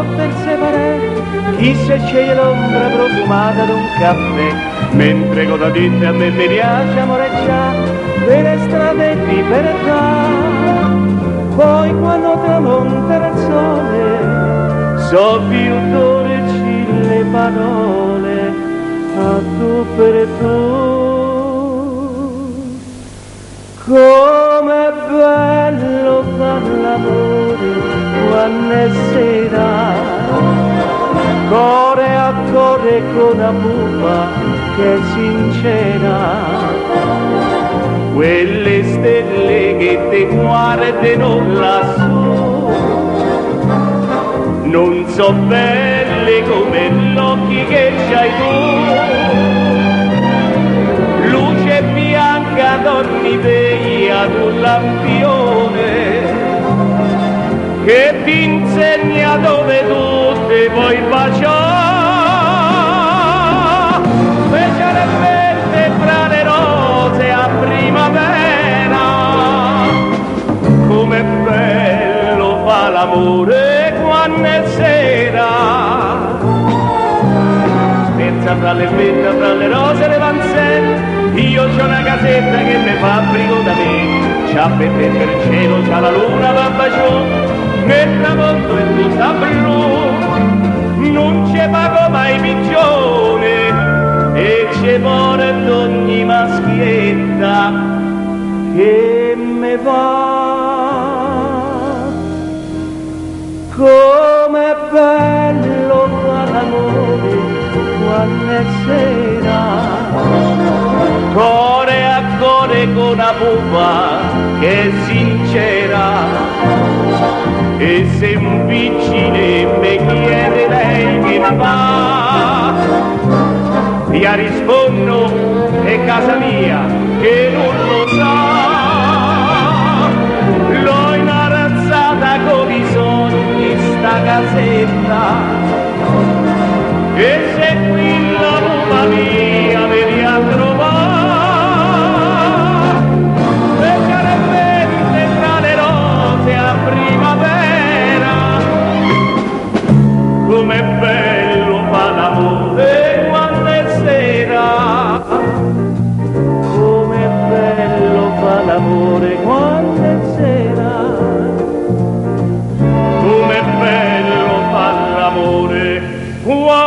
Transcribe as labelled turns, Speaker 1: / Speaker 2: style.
Speaker 1: sto per separare, chissà sceglie l'ombra profumata d'un caffè, mentre godamente a me mi piace amoreggiare per le strade di libertà. Poi quando tramonterà il sole, so più dolci le parole a tu per tu. Com'è bello far l'amore quando è sera, cuore a cuore con una pupa che è sincera. Quelle stelle che ti guardano lassù non so belle come gli occhi che c'hai tu. Luce bianca d'ogni veglia d'un lampione che ti insegna dove tu ti puoi baciare, specialmente fra le rose a primavera. Com'è bello fa l'amore quando è sera, scherza fra le vette, fra le rose e le panzette. Io c'ho una casetta che mi fabbrico da me, c'ha per te per il cielo, c'ha la luna va baciò, nel tramonto è tutta blu, non ci pago mai pigione e ci porto ogni maschietta che me va. Com'è bello far l'amore quando è sera, cuore a cuore con una pupa che è sincera. E se un vicino mi chiede lei che fa, io rispondo è casa mia che non lo sa. L'ho innalzata con i sogni sta casetta, e se qui la pupa mia mi viene a trovare, specialmente tra le rose a primavera. Com'è bello fa l'amore quando è sera, com'è bello fa l'amore quando è sera, com'è bello fa l'amore quando